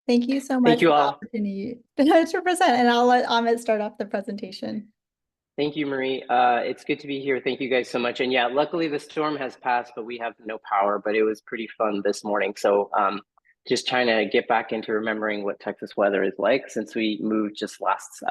Thank you so Thank much for you the all. opportunity to present, and I'll let Amit start off the presentation. Thank you, Marie. It's good to be here. Thank you guys so much. And yeah, luckily the storm has passed, but we have no power, but it was pretty fun this morning. So just trying to get back into remembering what Texas weather is like since we moved just last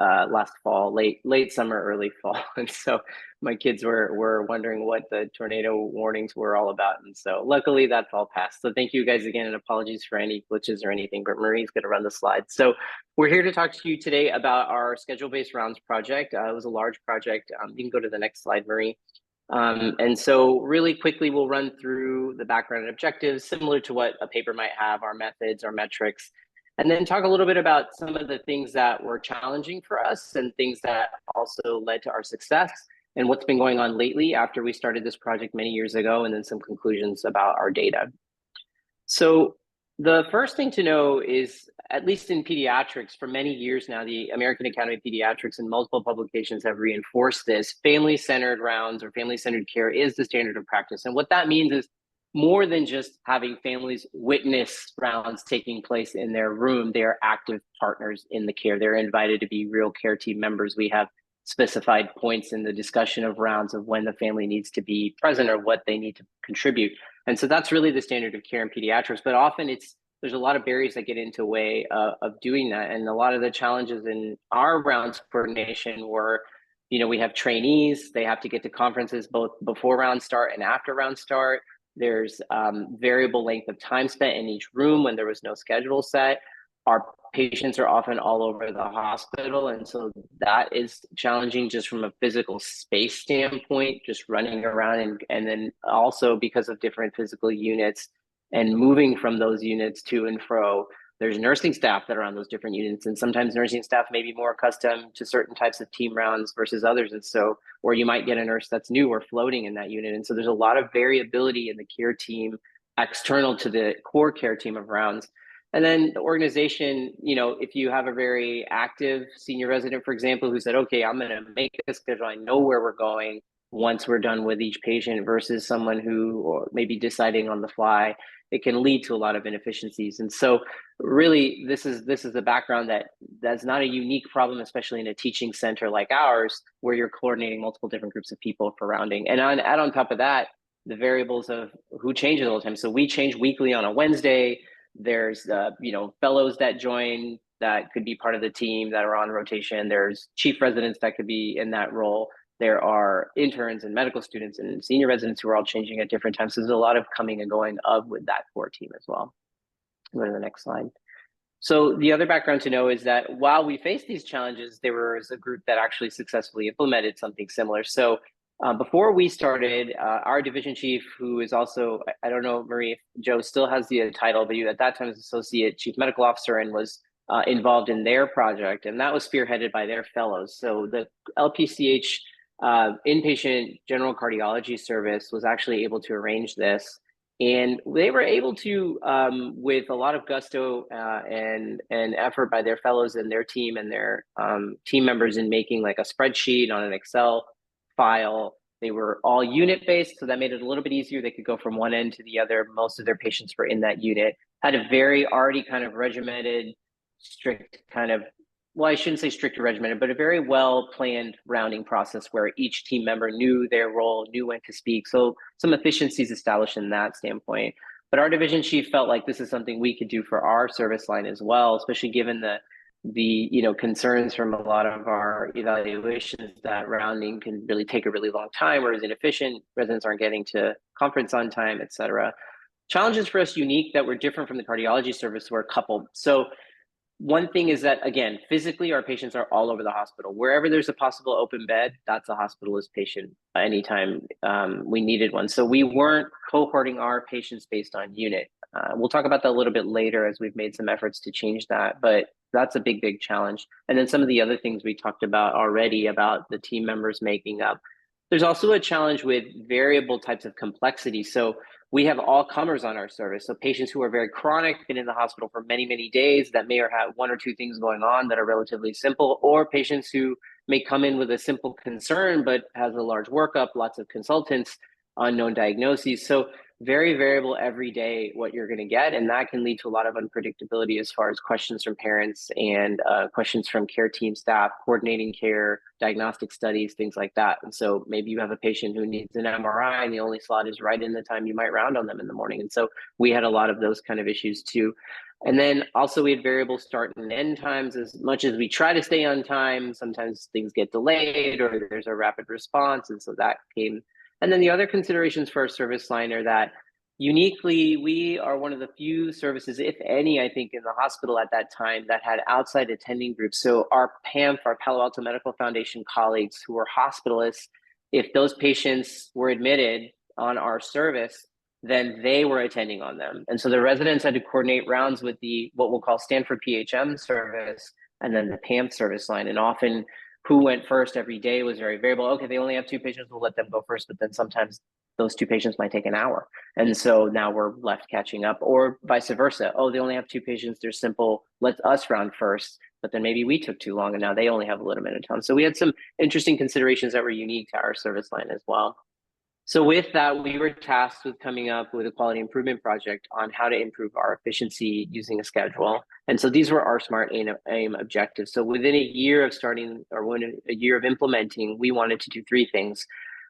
fall, late summer, early fall. And so my kids were wondering what the tornado warnings were all about. And so luckily that's all passed. So thank you guys again, and apologies for any glitches or anything, but Marie's going to run the slides. So we're here to talk to you today about our schedule-based rounds project. It was a large project. You can go to the next slide, Marie. And so really quickly, we'll run through the background and objectives, similar to what a paper might have, our methods, our metrics, and then talk a little bit about some of the things that were challenging for us and things that also led to our success and what's been going on lately after we started this project many years ago, and then some conclusions about our data. So the first thing to know is, at least in pediatrics, for many years now, the American Academy of Pediatrics and multiple publications have reinforced this. Family-centered rounds or family-centered care is the standard of practice. And what that means is more than just having families witness rounds taking place in their room. They are active partners in the care. They're invited to be real care team members. We have specified points in the discussion of rounds of when the family needs to be present or what they need to contribute. And so that's really the standard of care in pediatrics, but often there's a lot of barriers that get into way of doing that. And a lot of the challenges in our rounds coordination were, we have trainees, they have to get to conferences both before round start and after round start. There's variable length of time spent in each room when there was no schedule set. Our patients are often all over the hospital, and so that is challenging just from a physical space standpoint, just running around, and then also because of different physical units and moving from those units to and fro. There's nursing staff that are on those different units, and sometimes nursing staff may be more accustomed to certain types of team rounds versus others. And so, or you might get a nurse that's new or floating in that unit. And so there's a lot of variability in the care team external to the core care team of rounds. And then the organization, if you have a very active senior resident, for example, who said, okay, I'm going to make a schedule, I know where we're going once we're done with each patient, versus someone who may be deciding on the fly, it can lead to a lot of inefficiencies. And so really, this is the background that's not a unique problem, especially in a teaching center like ours, where you're coordinating multiple different groups of people for rounding. And add on top of that, the variables of who changes all the time. So we change weekly on a Wednesday. There's fellows that join that could be part of the team that are on rotation. There's chief residents that could be in that role. There are interns and medical students and senior residents who are all changing at different times. So there's a lot of coming and going of with that core team as well. Go to the next slide. So the other background to know is that while we faced these challenges, there was a group that actually successfully implemented something similar. So before we started, our division chief, who is also, I don't know, Marie, if Joe still has the title, but you at that time was Associate Chief Medical Officer and was involved in their project, and that was spearheaded by their fellows. So the LPCH inpatient general cardiology service was actually able to arrange this. And they were able to, with a lot of gusto and effort by their fellows and their team and their team members in making like a spreadsheet on an Excel file. They were all unit based, so that made it a little bit easier. They could go from one end to the other. Most of their patients were in that unit. Had a very already kind of regimented, strict kind of, well, I shouldn't say strict or regimented, but a very well planned rounding process where each team member knew their role, knew when to speak. So some efficiencies established in that standpoint. But our division chief felt like this is something we could do for our service line as well, especially given the concerns from a lot of our evaluations that rounding can really take a really long time or is inefficient, residents aren't getting to conference on time, et cetera. Challenges for us unique that were different from the cardiology service were a couple. So one thing is that, again, physically, our patients are all over the hospital. Wherever there's a possible open bed, that's a hospitalist patient anytime we needed one. So we weren't cohorting our patients based on unit. We'll talk about that a little bit later as we've made some efforts to change that, but that's a big, big challenge. And then some of the other things we talked about already about the team members making up. There's also a challenge with variable types of complexity. So we have all comers on our service. So patients who are very chronic, been in the hospital for many, many days, that may or have one or two things going on that are relatively simple, or patients who may come in with a simple concern, but has a large workup, lots of consultants, unknown diagnoses. So very variable every day what you're going to get. And that can lead to a lot of unpredictability as far as questions from parents and questions from care team staff, coordinating care, diagnostic studies, things like that. And so maybe you have a patient who needs an MRI and the only slot is right in the time you might round on them in the morning. And so we had a lot of those kind of issues too. And then also we had variable start and end times. As much as we try to stay on time, sometimes things get delayed or there's a rapid response. And so that came. And then the other considerations for our service line are that uniquely, we are one of the few services, if any, I think, in the hospital at that time that had outside attending groups. So our PAMF, our Palo Alto Medical Foundation colleagues who were hospitalists, if those patients were admitted on our service, then they were attending on them. And so the residents had to coordinate rounds with the what we'll call Stanford PHM service and then the PAMF service line. And often who went first every day was very variable. Okay, they only have 2 patients, we'll let them go first, but then sometimes those 2 patients might take an hour. And so now we're left catching up, or vice versa. Oh, they only have 2 patients, they're simple, let us round first, but then maybe we took too long and now they only have a little bit of time. So we had some interesting considerations that were unique to our service line as well. So with that, we were tasked with coming up with a quality improvement project on how to improve our efficiency using a schedule. And so these were our SMART AIM objectives. So within a year of starting, or within a year of implementing, we wanted to do 3 things.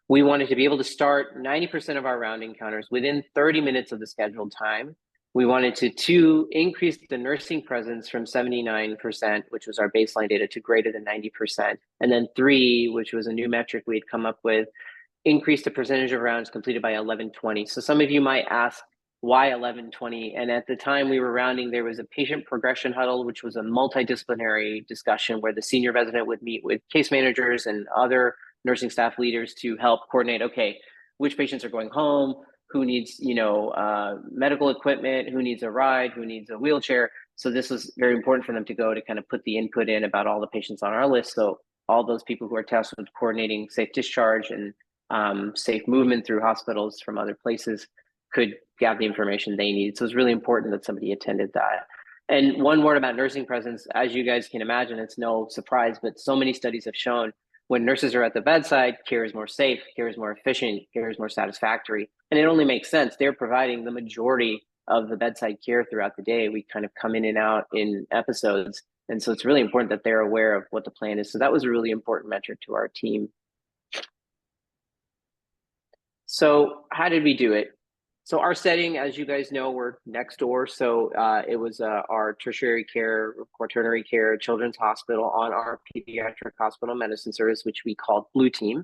We wanted to be able to start 90% of our round encounters within 30 minutes of the scheduled time. We wanted to 2, increase the nursing presence from 79%, which was our baseline data, to greater than 90%. And then 3, which was a new metric we had come up with, increase the percentage of rounds completed by 11:20. So some of you might ask, why 11:20? And at the time we were rounding, there was a patient progression huddle, which was a multidisciplinary discussion where the senior resident would meet with case managers and other nursing staff leaders to help coordinate, okay, which patients are going home, who needs, medical equipment, who needs a ride, who needs a wheelchair. So this was very important for them to go to kind of put the input in about all the patients on our list. So all those people who are tasked with coordinating safe discharge and safe movement through hospitals from other places could get the information they need. So it's really important that somebody attended that. And one word about nursing presence, as you guys can imagine, it's no surprise, but so many studies have shown when nurses are at the bedside, care is more safe, care is more efficient, care is more satisfactory. And it only makes sense. They're providing the majority of the bedside care throughout the day. We kind of come in and out in episodes. And so it's really important that they're aware of what the plan is. So that was a really important metric to our team. So how did we do it? So our setting, as you guys know, we're next door. So it was our tertiary care, quaternary care, children's hospital on our pediatric hospital medicine service, which we called Blue Team.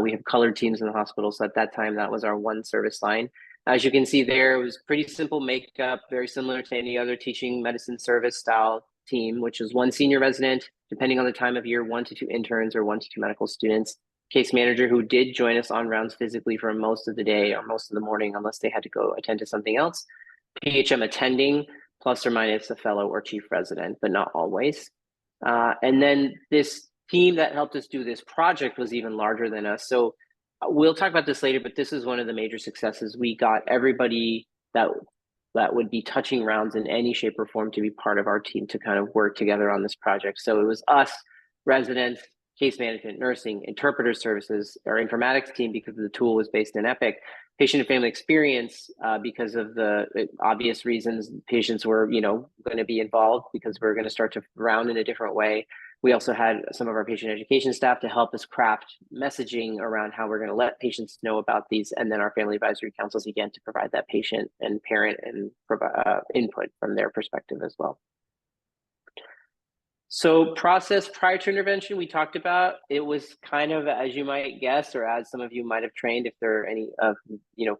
We have colored teams in the hospital. So at that time, that was our one service line. As you can see there, it was pretty simple makeup, very similar to any other teaching medicine service style team, which is 1 senior resident, depending on the time of year, 1 to 2 interns or 1 to 2 medical students. Case manager who did join us on rounds physically for most of the day or most of the morning, unless they had to go attend to something else. PHM attending, plus or minus a fellow or chief resident, but not always. And then this team that helped us do this project was even larger than us. So we'll talk about this later, but this is one of the major successes. We got everybody that would be touching rounds in any shape or form to be part of our team to kind of work together on this project. So it was us, residents, case management, nursing, interpreter services, our informatics team, because the tool was based in Epic, patient and family experience, because of the obvious reasons patients were, going to be involved because we're going to start to round in a different way. We also had some of our patient education staff to help us craft messaging around how we're going to let patients know about these, and then our family advisory councils again to provide that patient and parent and input from their perspective as well. So process prior to intervention, we talked about, it was kind of, as you might guess, or as some of you might have trained, if there are any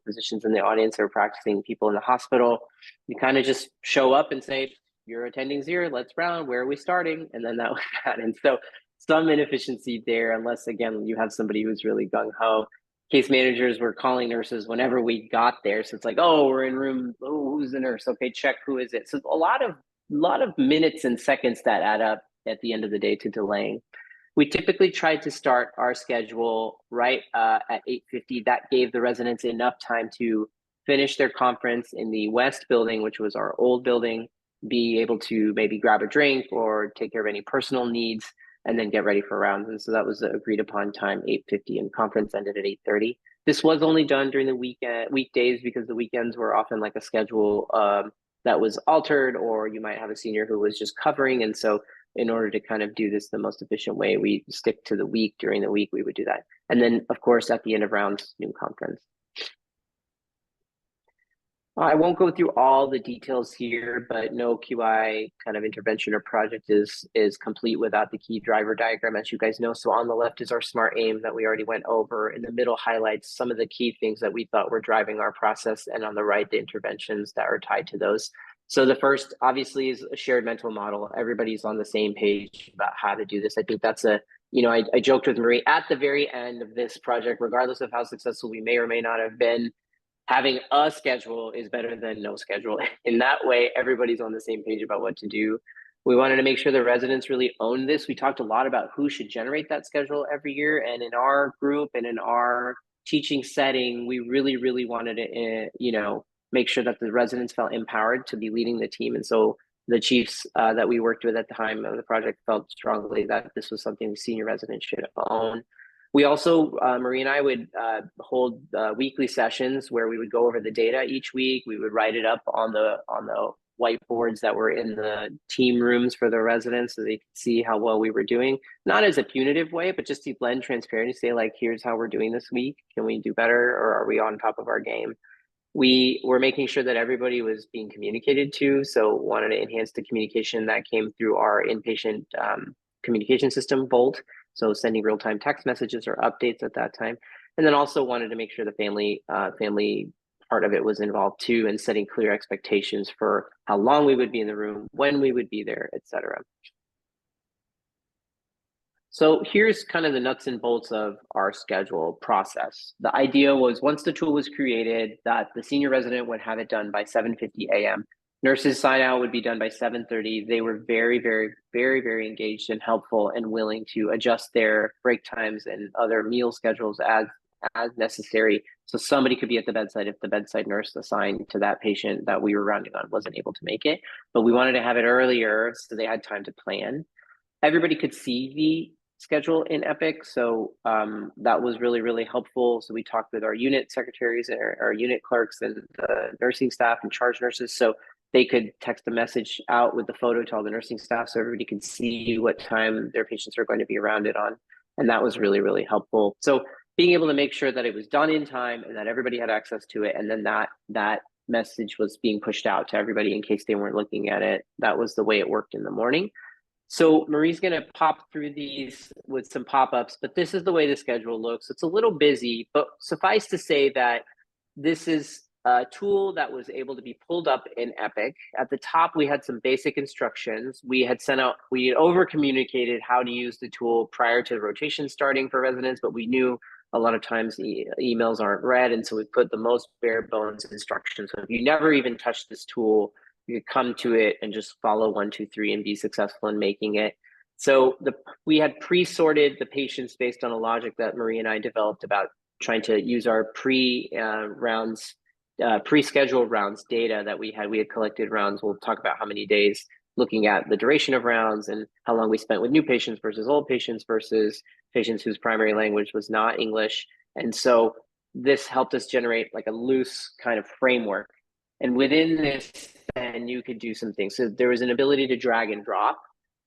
physicians in the audience or practicing people in the hospital, you kind of just show up and say, you're attending 0, let's round, where are we starting? And then that was that. And so some inefficiency there, unless again, you have somebody who's really gung-ho. Case managers were calling nurses whenever we got there. So it's like, oh, we're in room, oh, who's the nurse? Okay, check, who is it? So a lot of minutes and seconds that add up at the end of the day to delaying. We typically tried to start our schedule right at 8:50. That gave the residents enough time to finish their conference in the West building, which was our old building, be able to maybe grab a drink or take care of any personal needs, and then get ready for rounds. And so that was the agreed upon time, 8:50, and conference ended at 8:30. This was only done during the weekdays because the weekends were often like a schedule that was altered, or you might have a senior who was just covering. And so in order to kind of do this the most efficient way, we stick to the week. During the week, we would do that. And then, of course, at the end of rounds, new conference. I won't go through all the details here, but no QI kind of intervention or project is complete without the key driver diagram, as you guys know. So on the left is our SMART aim that we already went over. In the middle highlights some of the key things that we thought were driving our process, and on the right, the interventions that are tied to those. So the first, obviously, is a shared mental model. Everybody's on the same page about how to do this. I think that's a, I joked with Marie at the very end of this project, regardless of how successful we may or may not have been, having a schedule is better than no schedule. In that way, everybody's on the same page about what to do. We wanted to make sure the residents really own this. We talked a lot about who should generate that schedule every year. And in our group and in our teaching setting, we really, really wanted to, make sure that the residents felt empowered to be leading the team. And so the chiefs that we worked with at the time of the project felt strongly that this was something the senior residents should own. We also, Marie and I would hold weekly sessions where we would go over the data each week. We would write it up on the whiteboards that were in the team rooms for the residents so they could see how well we were doing. Not as a punitive way, but just to blend transparency, say like, here's how we're doing this week. Can we do better, or are we on top of our game? We were making sure that everybody was being communicated to. So wanted to enhance the communication that came through our inpatient communication system, Voalte. So sending real-time text messages or updates at that time. And then also wanted to make sure the family part of it was involved too, and setting clear expectations for how long we would be in the room, when we would be there, etc. So here's kind of the nuts and bolts of our schedule process. The idea was once the tool was created, that the senior resident would have it done by 7:50 a.m. Nurses sign out would be done by 7:30. They were very, very, very, very engaged and helpful and willing to adjust their break times and other meal schedules as necessary. So somebody could be at the bedside if the bedside nurse assigned to that patient that we were rounding on wasn't able to make it. But we wanted to have it earlier so they had time to plan. Everybody could see the schedule in Epic. So that was really, really helpful. So we talked with our unit secretaries, our unit clerks, and the nursing staff and charge nurses. So they could text a message out with the photo to all the nursing staff so everybody could see what time their patients are going to be rounded on. And that was really, really helpful. So being able to make sure that it was done in time and that everybody had access to it, and then that message was being pushed out to everybody in case they weren't looking at it. That was the way it worked in the morning. So Marie's going to pop through these with some pop-ups, but this is the way the schedule looks. It's a little busy, but suffice to say that this is a tool that was able to be pulled up in Epic. At the top, we had some basic instructions. We had over-communicated how to use the tool prior to the rotation starting for residents, but we knew a lot of times emails aren't read, and so we put the most bare bones instructions. So if you never even touched this tool, you could come to it and just follow 1, 2, 3 and be successful in making it. So we had pre-sorted the patients based on a logic that Marie and I developed about trying to use our pre-scheduled rounds data that we had. We had collected rounds. We'll talk about how many days, looking at the duration of rounds and how long we spent with new patients versus old patients versus patients whose primary language was not English. And so this helped us generate like a loose kind of framework. And within this, then you could do some things. So there was an ability to drag and drop.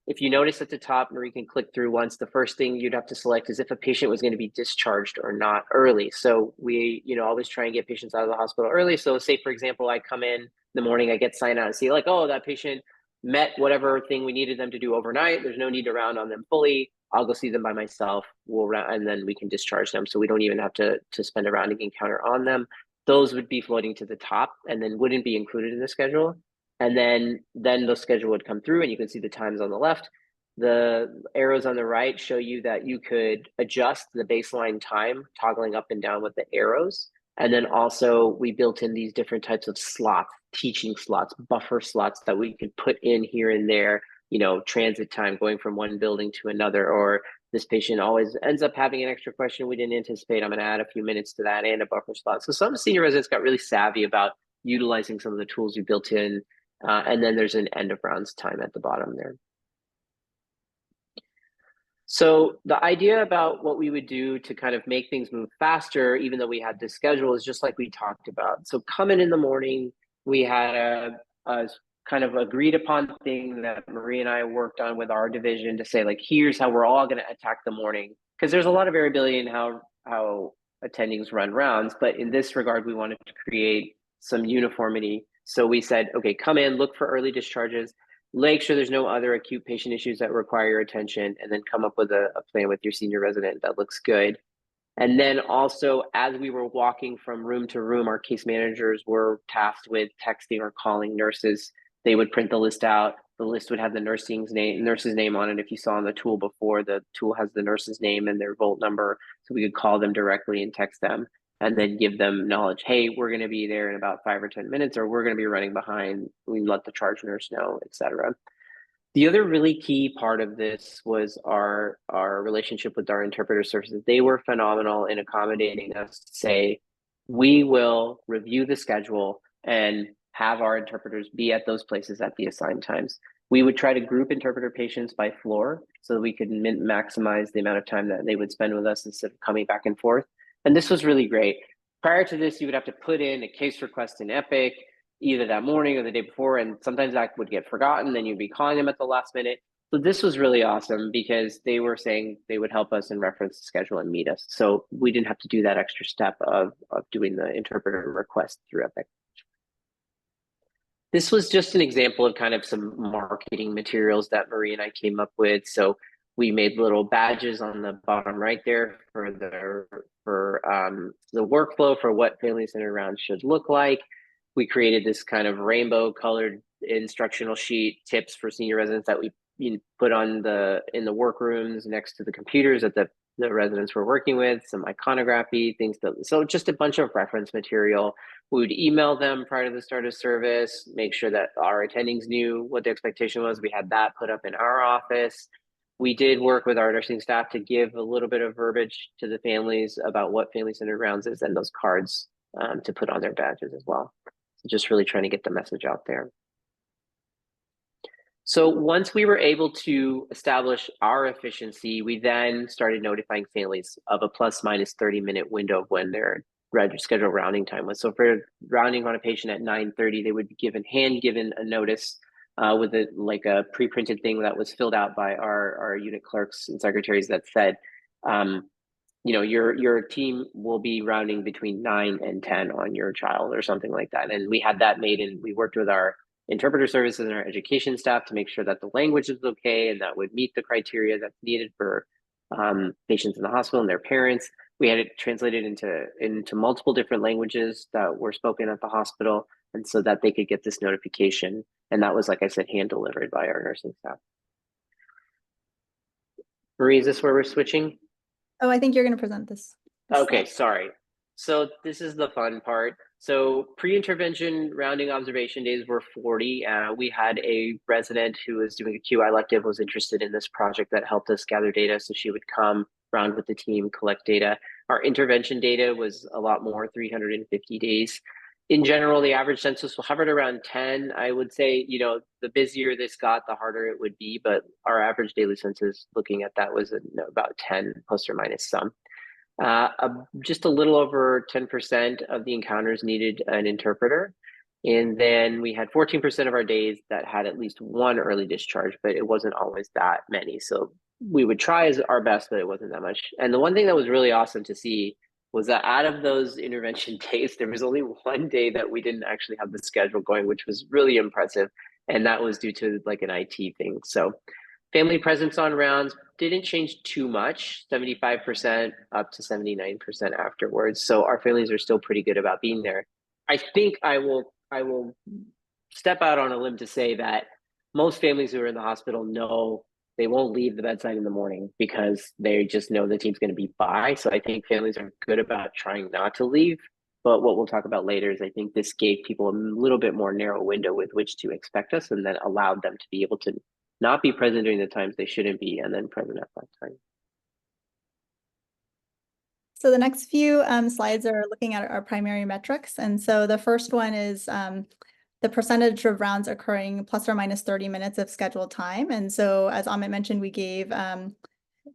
If you notice at the top, Marie can click through once, the first thing you'd have to select is if a patient was going to be discharged or not early. So we, always try and get patients out of the hospital early. So say, for example, I come in the morning, I get signed out and see like, oh, that patient met whatever thing we needed them to do overnight. There's no need to round on them fully. I'll go see them by myself. We'll round, and then we can discharge them. So we don't even have to spend a rounding encounter on them. Those would be floating to the top and then wouldn't be included in the schedule. And then the schedule would come through and you can see the times on the left. The arrows on the right show you that you could adjust the baseline time, toggling up and down with the arrows. And then also we built in these different types of slots, teaching slots, buffer slots that we could put in here and there, transit time going from one building to another, or this patient always ends up having an extra question we didn't anticipate. I'm going to add a few minutes to that and a buffer slot. So some senior residents got really savvy about utilizing some of the tools we built in. And then there's an end of rounds time at the bottom there. So the idea about what we would do to kind of make things move faster, even though we had this schedule, is just like we talked about. So coming in the morning, we had a kind of agreed upon thing that Marie and I worked on with our division to say, like, here's how we're all going to attack the morning. Because there's a lot of variability in how attendings run rounds. But in this regard, we wanted to create some uniformity. So we said, okay, come in, look for early discharges, make sure there's no other acute patient issues that require your attention, and then come up with a plan with your senior resident that looks good. And then also, as we were walking from room to room, our case managers were tasked with texting or calling nurses. They would print the list out. The list would have the nurse's name on it. If you saw on the tool before, the tool has the nurse's name and their Voalte number, so we could call them directly and text them, and then give them knowledge. Hey, we're going to be there in about 5 or 10 minutes, or we're going to be running behind. We let the charge nurse know, etc. The other really key part of this was our relationship with our interpreter services. They were phenomenal in accommodating us to say, we will review the schedule and have our interpreters be at those places at the assigned times. We would try to group interpreter patients by floor so that we could maximize the amount of time that they would spend with us instead of coming back and forth. And this was really great. Prior to this, you would have to put in a case request in Epic, either that morning or the day before, and sometimes that would get forgotten, then you'd be calling them at the last minute. So this was really awesome because they were saying they would help us and reference the schedule and meet us. So we didn't have to do that extra step of doing the interpreter request through Epic. This was just an example of kind of some marketing materials that Marie and I came up with. So we made little badges on the bottom right there for the workflow for what family centered rounds should look like. We created this kind of rainbow colored instructional sheet, tips for senior residents that we put on in the workrooms next to the computers that the residents were working with, some iconography, so just a bunch of reference material. We would email them prior to the start of service, make sure that our attendings knew what the expectation was. We had that put up in our office. We did work with our nursing staff to give a little bit of verbiage to the families about what family-centered rounds is, and those cards to put on their badges as well. So just really trying to get the message out there. So once we were able to establish our efficiency, we then started notifying families of a plus minus 30-minute window of when their scheduled rounding time was. So for rounding on a patient at 9:30, they would be hand-given a notice with a pre-printed thing that was filled out by our unit clerks and secretaries that said, your team will be rounding between 9 and 10 on your child or something like that. And we had that made, and we worked with our interpreter services and our education staff to make sure that the language is okay and that would meet the criteria that's needed for patients in the hospital and their parents. We had it translated into multiple different languages that were spoken at the hospital, and so that they could get this notification. And that was, like I said, hand delivered by our nursing staff. Marie, is this where we're switching? Oh, I think you're going to present this. Okay, sorry. So this is the fun part. So pre-intervention rounding observation days were 40. We had a resident who was doing a QI elective, was interested in this project that helped us gather data. So she would come round with the team, collect data. Our intervention data was a lot more, 350 days. In general, the average census hovered around 10. I would say, the busier this got, the harder it would be. But our average daily census, looking at that, was about 10 plus or minus some. Just a little over 10% of the encounters needed an interpreter. And then we had 14% of our days that had at least one early discharge, but it wasn't always that many. So we would try our best, but it wasn't that much. And the one thing that was really awesome to see was that out of those intervention days, there was only one day that we didn't actually have the schedule going, which was really impressive. And that was due to like an IT thing. So family presence on rounds didn't change too much, 75% up to 79% afterwards. So our families are still pretty good about being there. I think I will step out on a limb to say that most families who are in the hospital know they won't leave the bedside in the morning because they just know the team's going to be by. So I think families are good about trying not to leave. But what we'll talk about later is I think this gave people a little bit more narrow window with which to expect us, and then allowed them to be able to not be present during the times they shouldn't be, and then present at that time. So the next few slides are looking at our primary metrics. And so the first one is the percentage of rounds occurring plus or minus 30 minutes of scheduled time. And so as Amit mentioned, we gave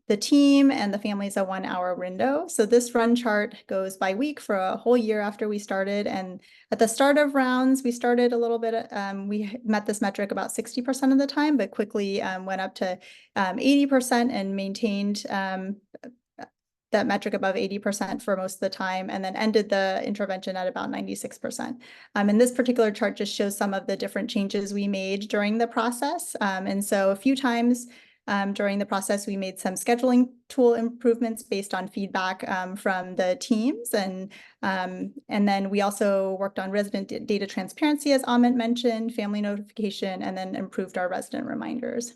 the team and the families a 1 hour window. So this run chart goes by week for a whole year after we started. And at the start of rounds, we started a little bit, we met this metric about 60% of the time, but quickly went up to 80% and maintained that metric above 80% for most of the time, and then ended the intervention at about 96%. And this particular chart just shows some of the different changes we made during the process. And so a few times during the process, we made some scheduling tool improvements based on feedback from the teams. And then we also worked on resident data transparency, as Amit mentioned, family notification, and then improved our resident reminders.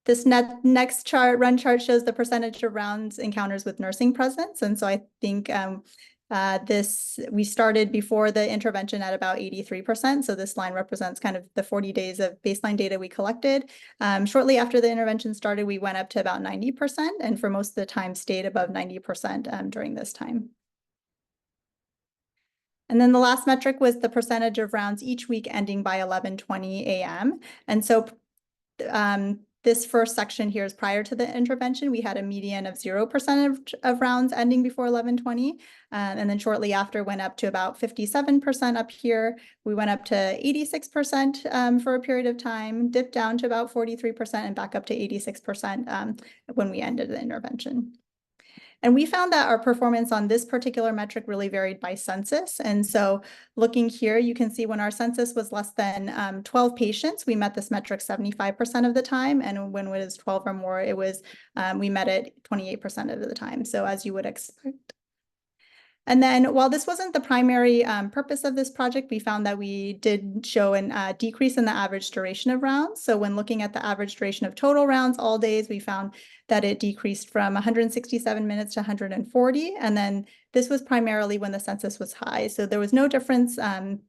This next run chart shows the percentage of rounds encounters with nursing presence. And so I think we started before the intervention at about 83%. So this line represents kind of the 40 days of baseline data we collected. Shortly after the intervention started, we went up to about 90%, and for most of the time stayed above 90% during this time. And then the last metric was the percentage of rounds each week ending by 11:20 a.m. And so this first section here is prior to the intervention. We had a median of 0% of rounds ending before 11:20. And then shortly after went up to about 57% up here. We went up to 86% for a period of time, dipped down to about 43% and back up to 86% when we ended the intervention. And we found that our performance on this particular metric really varied by census. And so looking here, you can see when our census was less than 12 patients, we met this metric 75% of the time. And when it was 12 or more, it was we met it 28% of the time. So as you would expect. And then while this wasn't the primary purpose of this project, we found that we did show a decrease in the average duration of rounds. So when looking at the average duration of total rounds all days, we found that it decreased from 167 minutes to 140. And then this was primarily when the census was high. So there was no difference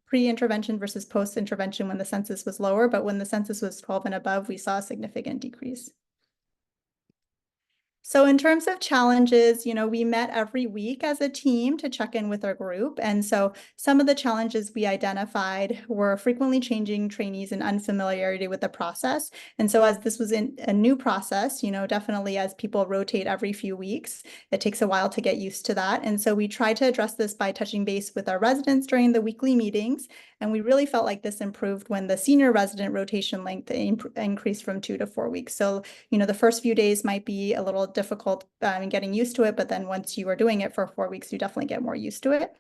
pre-intervention versus post-intervention when the census was lower, but when the census was 12 and above, we saw a significant decrease. So in terms of challenges, we met every week as a team to check in with our group. And so some of the challenges we identified were frequently changing trainees and unfamiliarity with the process. And so as this was a new process, definitely as people rotate every few weeks, it takes a while to get used to that. And so we tried to address this by touching base with our residents during the weekly meetings. And we really felt like this improved when the senior resident rotation length increased from 2 to 4 weeks. So, the first few days might be a little difficult in getting used to it, but then once you are doing it for 4 weeks, you definitely get more used to it.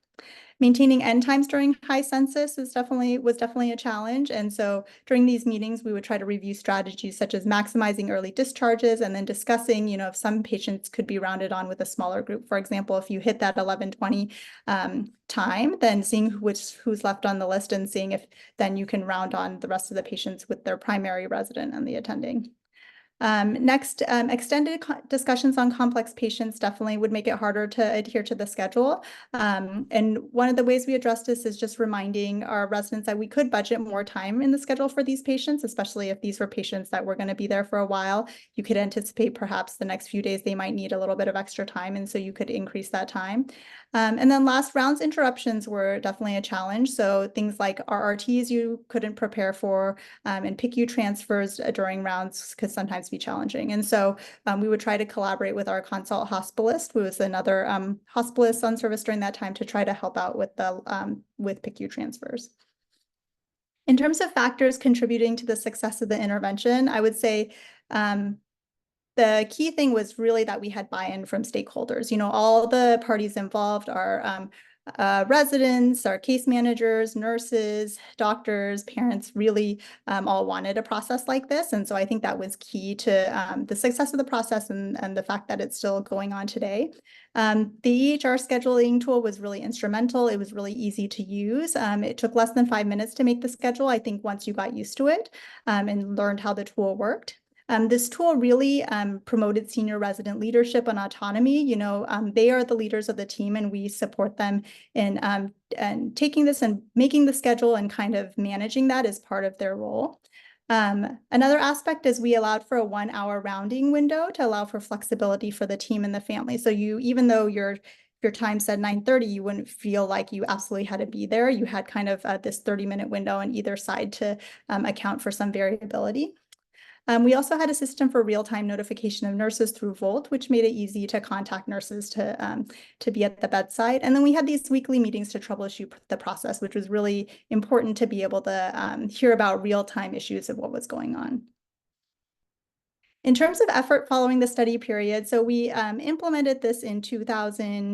Maintaining end times during high census was definitely a challenge. And so during these meetings, we would try to review strategies such as maximizing early discharges and then discussing, if some patients could be rounded on with a smaller group. For example, if you hit that 11:20 time, then seeing who's left on the list and seeing if then you can round on the rest of the patients with their primary resident and the attending. Next, extended discussions on complex patients definitely would make it harder to adhere to the schedule. And one of the ways we address this is just reminding our residents that we could budget more time in the schedule for these patients, especially if these were patients that were going to be there for a while. You could anticipate perhaps the next few days they might need a little bit of extra time, and so you could increase that time. And then last, rounds interruptions were definitely a challenge. So things like RRTs you couldn't prepare for, and PICU transfers during rounds could sometimes be challenging. And so we would try to collaborate with our consult hospitalist, who was another hospitalist on service during that time, to try to help out with with PICU transfers. In terms of factors contributing to the success of the intervention, I would say the key thing was really that we had buy-in from stakeholders. All the parties involved are residents, our case managers, nurses, doctors, parents really all wanted a process like this. And so I think that was key to the success of the process and the fact that it's still going on today. The EHR scheduling tool was really instrumental. It was really easy to use. It took less than 5 minutes to make the schedule, I think, once you got used to it and learned how the tool worked. This tool really promoted senior resident leadership and autonomy. They are the leaders of the team, and we support them in taking this and making the schedule and kind of managing that as part of their role. Another aspect is we allowed for a 1 hour rounding window to allow for flexibility for the team and the family. So even though your time said 9:30, you wouldn't feel like you absolutely had to be there. You had kind of this 30-minute window on either side to account for some variability. We also had a system for real-time notification of nurses through Voalte, which made it easy to contact nurses to be at the bedside. And then we had these weekly meetings to troubleshoot the process, which was really important to be able to hear about real-time issues of what was going on. In terms of effort following the study period, so we implemented this in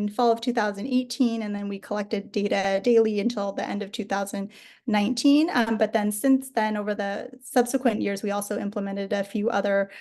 fall of 2018, and then we collected data daily until the end of 2019. But then since then, over the subsequent years, we also implemented a few other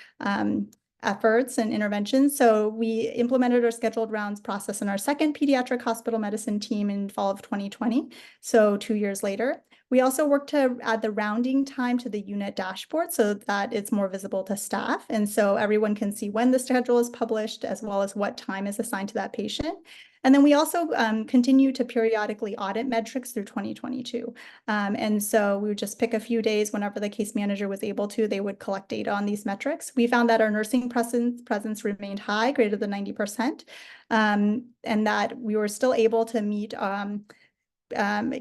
efforts and interventions. So we implemented our scheduled rounds process in our second pediatric hospital medicine team in fall of 2020, so 2 years later. We also worked to add the rounding time to the unit dashboard so that it's more visible to staff. And so everyone can see when the schedule is published, as well as what time is assigned to that patient. And then we also continue to periodically audit metrics through 2022. And so we would just pick a few days whenever the case manager was able to, they would collect data on these metrics. We found that our nursing presence remained high, greater than 90%, and that we were still able to meet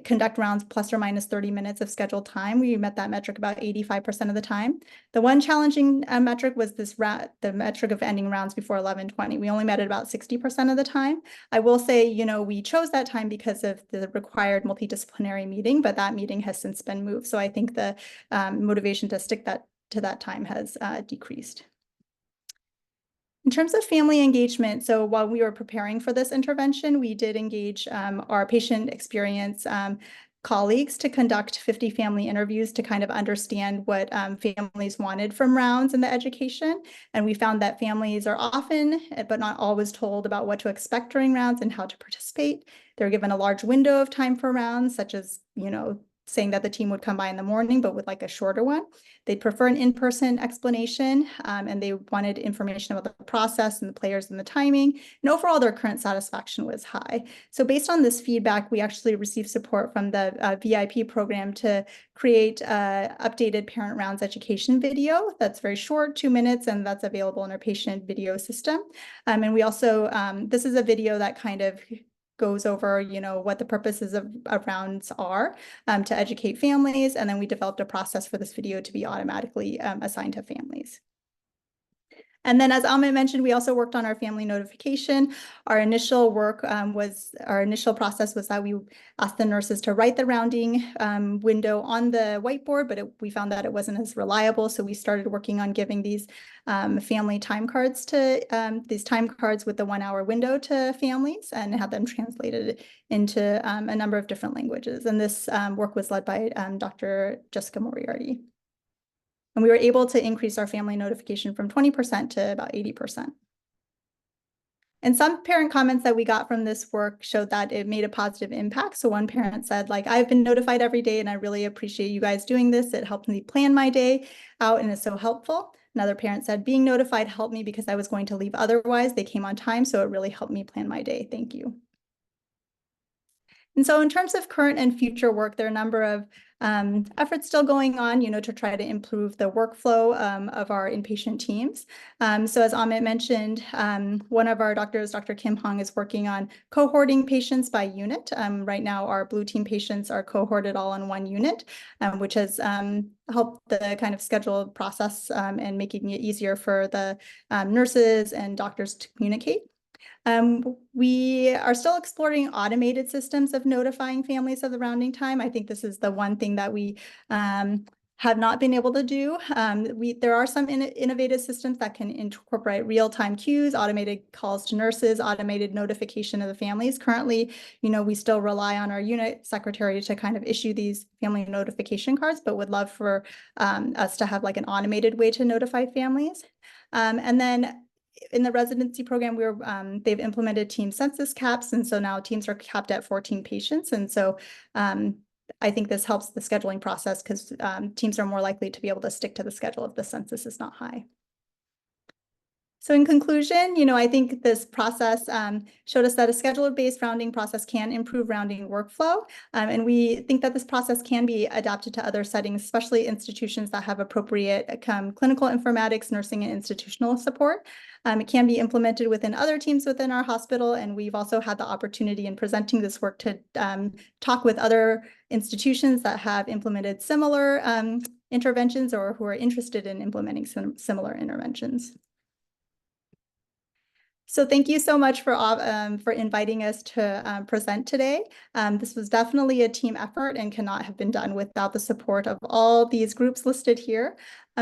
conduct rounds plus or minus 30 minutes of scheduled time. We met that metric about 85% of the time. The one challenging metric was the metric of ending rounds before 11:20. We only met it about 60% of the time. I will say, we chose that time because of the required multidisciplinary meeting, but that meeting has since been moved. So I think the motivation to stick to that time has decreased. In terms of family engagement, so while we were preparing for this intervention, we did engage our patient experience colleagues to conduct 50 family interviews to kind of understand what families wanted from rounds in the education. And we found that families are often, but not always, told about what to expect during rounds and how to participate. They're given a large window of time for rounds, such as, saying that the team would come by in the morning, but with like a shorter one. They'd prefer an in-person explanation, and they wanted information about the process and the players and the timing. And overall, their current satisfaction was high. So based on this feedback, we actually received support from the VIP program to create updated parent rounds education video. That's very short, 2 minutes, and that's available in our patient video system. And we also, this is a video that kind of goes over, what the purposes of rounds are to educate families. And then we developed a process for this video to be automatically assigned to families. And then, as Amit mentioned, we also worked on our family notification. Our initial process was that we asked the nurses to write the rounding window on the whiteboard, but we found that it wasn't as reliable. So we started working on giving these family time cards these time cards with the 1 hour window to families and had them translated into a number of different languages. And this work was led by Dr. Jessica Moriarty. And we were able to increase our family notification from 20% to about 80%. And some parent comments that we got from this work showed that it made a positive impact. So one parent said, I've been notified every day and I really appreciate you guys doing this. It helped me plan my day out and is so helpful. Another parent said, being notified helped me because I was going to leave otherwise. They came on time, so it really helped me plan my day. Thank you. And so in terms of current and future work, there are a number of efforts still going on, to try to improve the workflow of our inpatient teams. So as Amit mentioned, one of our doctors, Dr. Kim Hong, is working on cohorting patients by unit. Right now, our blue team patients are cohorted all in one unit, which has helped the kind of schedule process and making it easier for the nurses and doctors to communicate. We are still exploring automated systems of notifying families of the rounding time. I think this is the one thing that we have not been able to do. There are some innovative systems that can incorporate real-time cues, automated calls to nurses, automated notification of the families. Currently, we still rely on our unit secretary to kind of issue these family notification cards, but would love for us to have like an automated way to notify families. And then in the residency program, they've implemented team census caps, and so now teams are capped at 14 patients. And so I think this helps the scheduling process because teams are more likely to be able to stick to the schedule if the census is not high. So in conclusion, I think this process showed us that a schedule-based rounding process can improve rounding workflow. And we think that this process can be adapted to other settings, especially institutions that have appropriate clinical informatics, nursing, and institutional support. It can be implemented within other teams within our hospital. And we've also had the opportunity in presenting this work to talk with other institutions that have implemented similar interventions or who are interested in implementing some similar interventions. So thank you so much for inviting us to present today. This was definitely a team effort and cannot have been done without the support of all these groups listed here.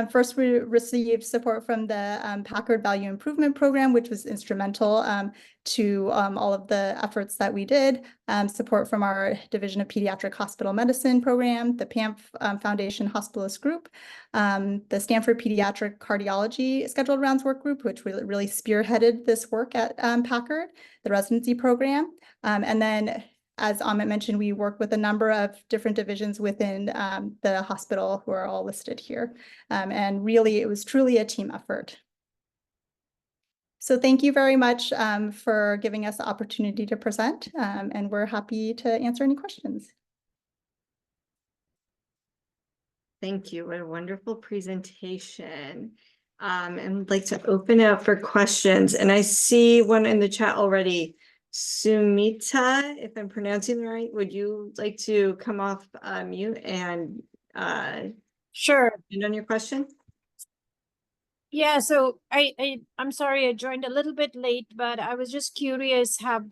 First, we received support from the Packard Value Improvement Program, which was instrumental to all of the efforts that we did. Support from our Division of Pediatric Hospital Medicine program, the PAMP Foundation Hospitalist Group, the Stanford Pediatric Cardiology Scheduled Rounds Work Group, which really spearheaded this work at Packard, the residency program. And then, as Amit mentioned, we work with a number of different divisions within the hospital who are all listed here. And really, it was truly a team effort. So thank you very much for giving us the opportunity to present, and we're happy to answer any questions. Thank you. What a wonderful presentation. And I'd like to open it up for questions. And I see one in the chat already. Sumita, if I'm pronouncing it right, would you like to come off mute and Sure. end on your question? Yeah, so I'm sorry I joined a little bit late, but I was just curious, have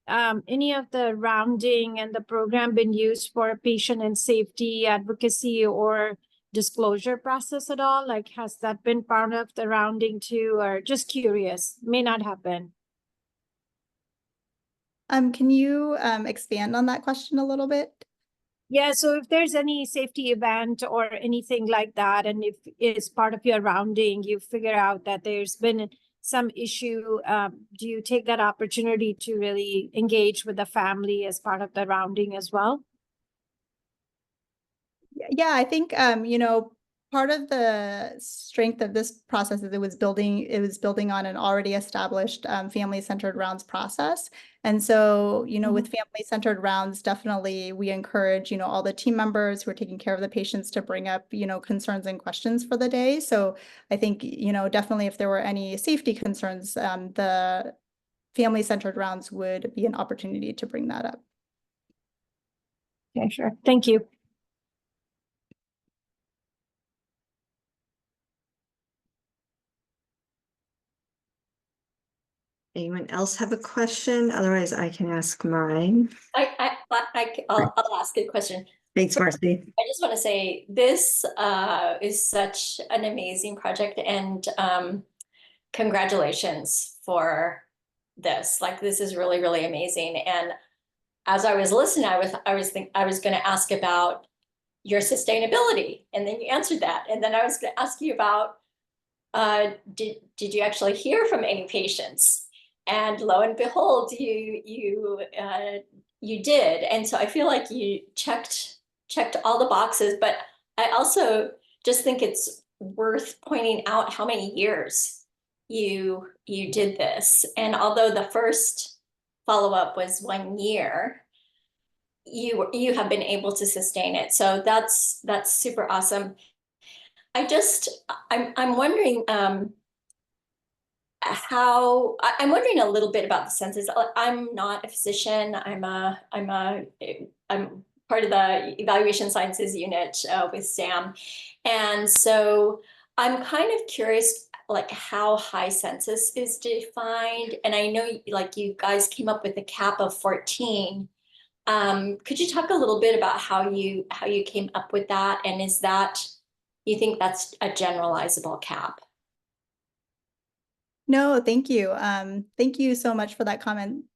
any of the rounding and the program been used for patient and safety advocacy or disclosure process at all? Like, has that been part of the rounding too, or just curious? May not have been. Can you expand on that question a little bit? Yeah, so if there's any safety event or anything like that, and if it's part of your rounding, you figure out that there's been some issue, do you take that opportunity to really engage with the family as part of the rounding as well? Yeah, I think, you know, part of the strength of this process is it was building on an already established family-centered rounds process. And so, you know, with family-centered rounds, definitely we encourage, you know, all the team members who are taking care of the patients to bring up, you know, concerns and questions for the day. So I think, you know, definitely if there were any safety concerns, the family-centered rounds would be an opportunity to bring that up. Yeah, sure. Thank you. Anyone else have a question? Otherwise, I can ask mine. I'll ask a question. Thanks, Marcy. I just want to say this is such an amazing project, and congratulations for this. Like, this is really, really amazing. And as I was listening, I was going to ask about your sustainability, and then you answered that. And then I was going to ask you about did you actually hear from any patients? And lo and behold, you did. And so I feel like you checked all the boxes, but I also just think it's worth pointing out how many years you did this. And although the first follow-up was 1 year, you have been able to sustain it. So that's super awesome. I'm wondering I'm wondering a little bit about the census. I'm not a physician. I'm part of the evaluation sciences unit with Sam. And so I'm kind of curious, like, how high census is defined. And I know, like, you guys came up with a cap of 14. Could you talk a little bit about how you came up with that? And is that, you think that's a generalizable cap? No, thank you. Thank you so much for that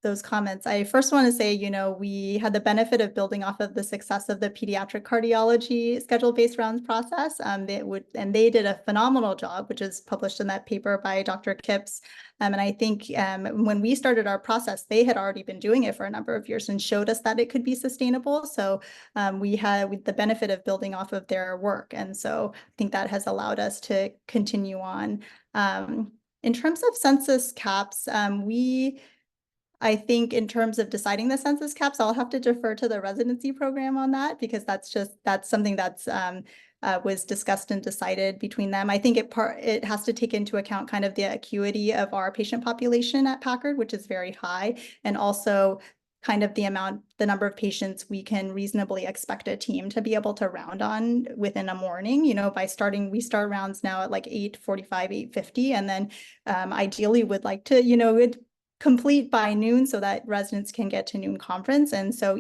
those comments. I first want to say, you know, we had the benefit of building off of the success of the pediatric cardiology schedule-based rounds process. They did a phenomenal job, which is published in that paper by Dr. Kipps. And I think when we started our process, they had already been doing it for a number of years and showed us that it could be sustainable. So we had the benefit of building off of their work. And so I think that has allowed us to continue on. In terms of census caps, I think in terms of deciding the census caps, I'll have to defer to the residency program on that, because that's something that's was discussed and decided between them. I think it has to take into account kind of the acuity of our patient population at Packard, which is very high, and also kind of the number of patients we can reasonably expect a team to be able to round on within a morning. You know, we start rounds now at like 8:45, 8:50, and then ideally would like to, you know, complete by noon so that residents can get to noon conference. And so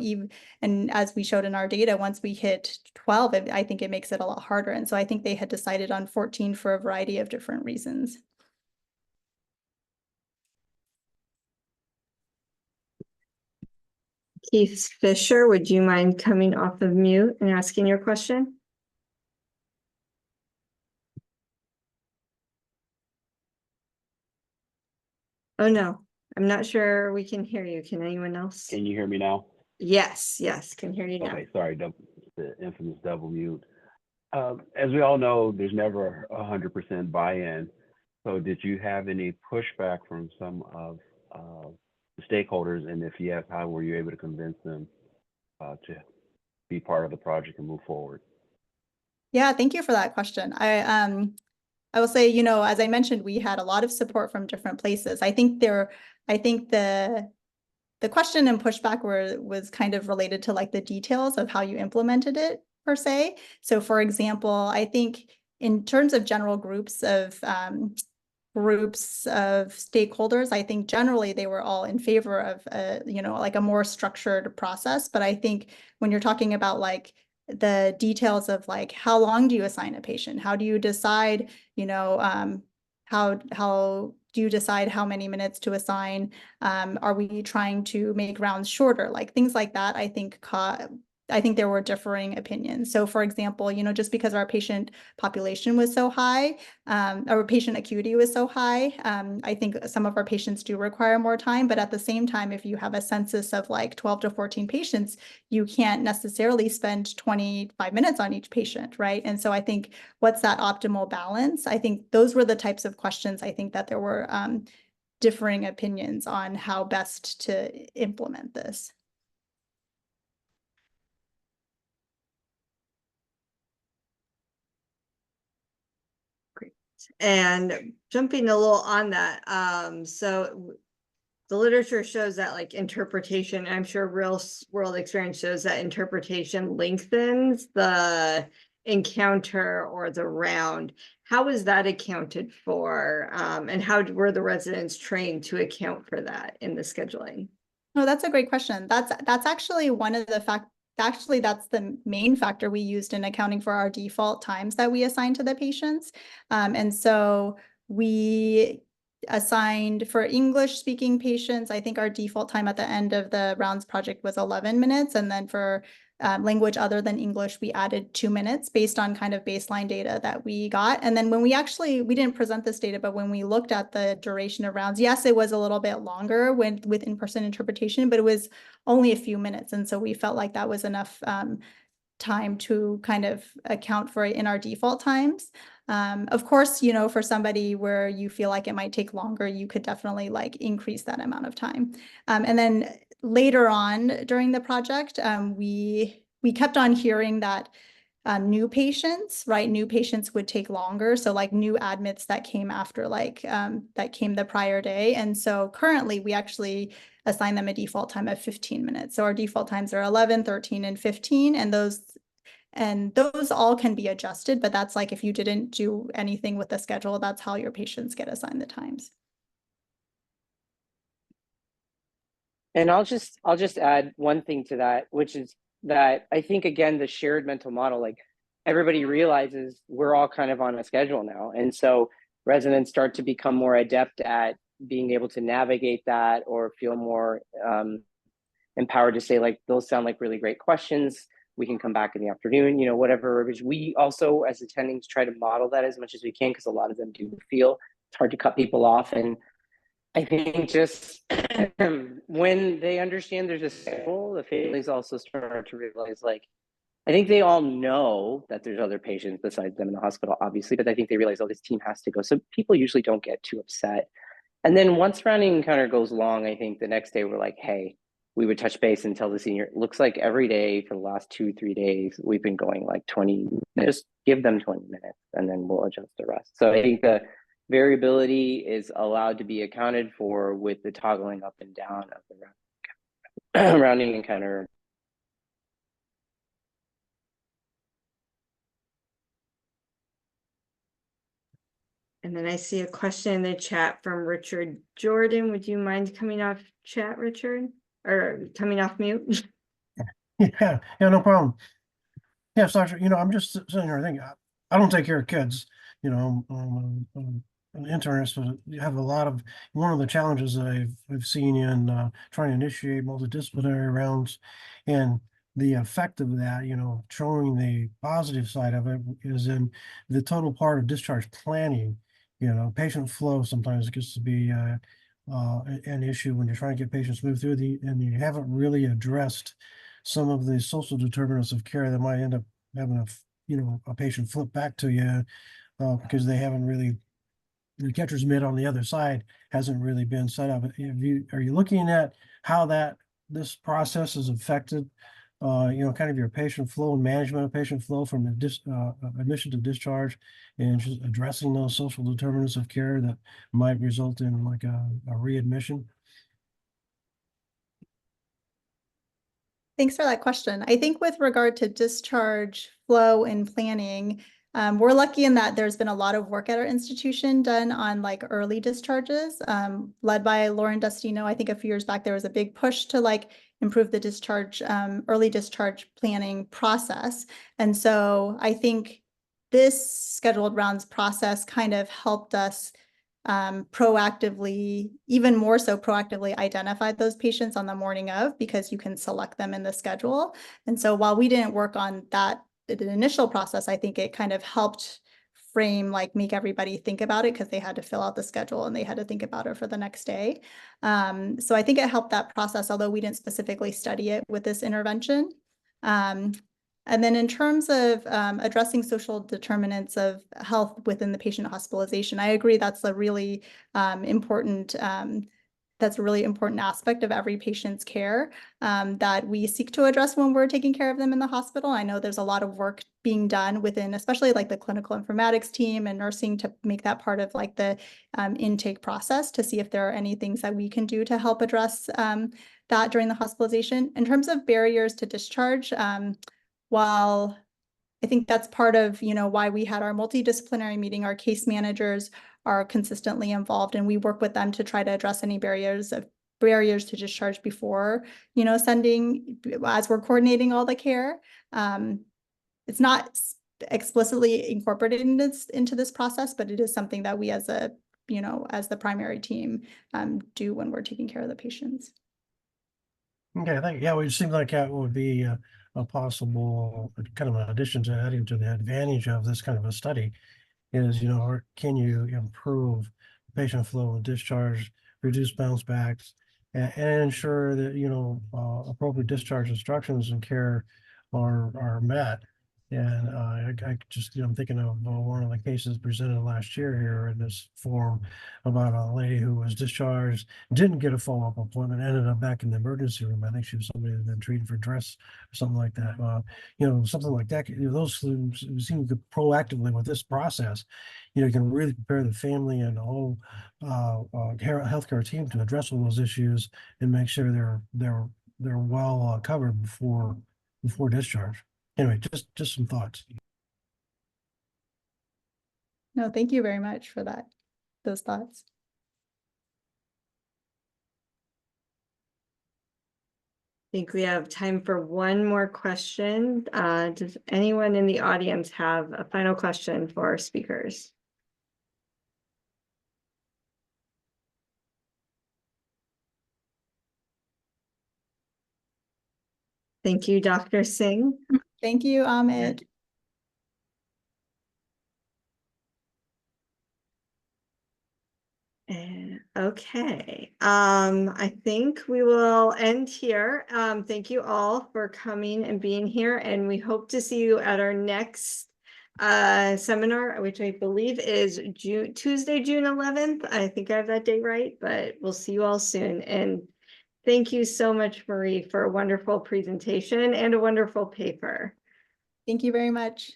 and as we showed in our data, once we hit 12, I think it makes it a lot harder. And so I think they had decided on 14 for a variety of different reasons. Keith Fisher, would you mind coming off of mute and asking your question? Oh, no, I'm not sure we can hear you. Can anyone else? Can you hear me now? Yes, can hear you now. Okay, sorry, the infamous double mute. As we all know, there's never 100% buy-in. So did you have any pushback from some of the stakeholders? And if yes, how were you able to convince them to be part of the project and move forward? Yeah, thank you for that question. I will say, you know, as I mentioned, we had a lot of support from different places. I think the question and pushback was kind of related to like the details of how you implemented it per se. So for example, I think in terms of general groups of stakeholders, I think generally they were all in favor of you know, like a more structured process. But I think when you're talking about like the details of like, how long do you assign a patient? How do you decide, you know, how do you decide how many minutes to assign? Are we trying to make rounds shorter? Like things like that, I think there were differing opinions. So for example, you know, just because our patient population was so high, our patient acuity was so high, I think some of our patients do require more time, but at the same time, if you have a census of like 12 to 14 patients, you can't necessarily spend 25 minutes on each patient, right? And so I think what's that optimal balance? I think those were the types of questions I think that there were differing opinions on how best to implement this. And jumping a little on that, so the literature shows that like interpretation, I'm sure real world experience shows that interpretation lengthens the encounter or the round. How is that accounted for? And how were the residents trained to account for that in the scheduling? Oh, that's a great question. That's actually one of the Actually, that's the main factor we used in accounting for our default times that we assigned to the patients. And so we assigned for English speaking patients, I think our default time at the end of the rounds project was 11 minutes. And then for language other than English, we added 2 minutes based on kind of baseline data that we got. And then when we didn't present this data, but when we looked at the duration of rounds, yes, it was a little bit longer with in-person interpretation, but it was only a few minutes. And so we felt like that was enough time to kind of account for it in our default times. Of course, you know, for somebody where you feel like it might take longer, you could definitely like increase that amount of time. And then later on during the project, we kept on hearing that new patients, right? New patients would take longer. So like new admits that came after like that came the prior day. And so currently we actually assign them a default time of 15 minutes. So our default times are 11, 13, and 15. And those all can be adjusted, but that's like if you didn't do anything with the schedule, that's how your patients get assigned the times. And I'll just add one thing to that, which is that I think, again, the shared mental model, like everybody realizes we're all kind of on a schedule now. And so residents start to become more adept at being able to navigate that or feel more empowered to say, like, those sound like really great questions. We can come back in the afternoon, you know, whatever. We also, as attendings, try to model that as much as we can, because a lot of them do feel it's hard to cut people off. And I think just when they understand there's a schedule, the families also start to realize, like, I think they all know that there's other patients besides them in the hospital, obviously, but I think they realize, oh, this team has to go. So people usually don't get too upset. And then once rounding encounter goes long, I think the next day we're like, hey, we would touch base and tell the senior, it looks like every day for the last 2-3 days, we've been going like 20 minutes, just give them 20 minutes and then we'll adjust the rest. So I think the variability is allowed to be accounted for with the toggling up and down of rounding encounter. And then I see a question in the chat from Richard Jordan. Would you mind coming off chat, Richard? Or coming off mute? Yeah, no problem. Yes, Doctor, I'm just sitting here thinking, I don't take care of kids, I'm an internist, but you have one of the challenges that I've seen in trying to initiate multidisciplinary rounds, and the effect of that, showing the positive side of it is in the total part of discharge planning. Patient flow sometimes gets to be an issue when you're trying to get patients moved through and you haven't really addressed some of the social determinants of care that might end up having a patient flip back to you because they haven't really, the catcher's mitt on the other side hasn't really been set up. Are you looking at how this process has affected kind of your patient flow and management of patient flow from the admission to discharge, and just addressing those social determinants of care that might result in like a readmission? Thanks for that question. I think with regard to discharge flow and planning, we're lucky in that there's been a lot of work at our institution done on like early discharges, led by Lauren Dustino. I think a few years back, there was a big push to like improve the discharge, early discharge planning process. And so I think this scheduled rounds process kind of helped us proactively, even more so proactively identify those patients on the morning of, because you can select them in the schedule. And so while we didn't work on that, the initial process, I think it kind of helped frame, like make everybody think about it because they had to fill out the schedule and they had to think about it for the next day. So I think it helped that process, although we didn't specifically study it with this intervention. And then in terms of addressing social determinants of health within the patient hospitalization, I agree that's a really important aspect of every patient's care that we seek to address when we're taking care of them in the hospital. I know there's a lot of work being done within, especially like the clinical informatics team and nursing, to make that part of like the intake process, to see if there are any things that we can do to help address that during the hospitalization. In terms of barriers to discharge, while I think that's part of, why we had our multidisciplinary meeting, our case managers are consistently involved, and we work with them to try to address any barriers to discharge before, sending, as we're coordinating all the care. It's not explicitly incorporated into this process, but it is something that we as the primary team do when we're taking care of the patients. Okay, thank you. Yeah, it seems like that would be a possible kind of an addition to adding to the advantage of this kind of a study is, or can you improve patient flow and discharge, reduce bounce backs, and ensure that, appropriate discharge instructions and care are met. And I just, I'm thinking of one of the cases presented last year here in this forum about a lady who was discharged, didn't get a follow-up appointment, ended up back in the emergency room. I think she was somebody that had been treated for stress or something like that. Something like that. Those things seem to proactively with this process, you can really prepare the family and the whole healthcare team to address all those issues and make sure they're well covered before discharge. Anyway, just some thoughts. No, thank you very much for those thoughts. I think we have time for one more question. Does anyone in the audience have a final question for our speakers? Thank you, Dr. Singh. Thank you, Amit. Okay, I think we will end here. Thank you all for coming and being here, and we hope to see you at our next seminar, which I believe is Tuesday, June 11th. I think I have that date right, but we'll see you all soon. And thank you so much, Marie, for a wonderful presentation and a wonderful paper. Thank you very much.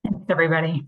Thanks, everybody.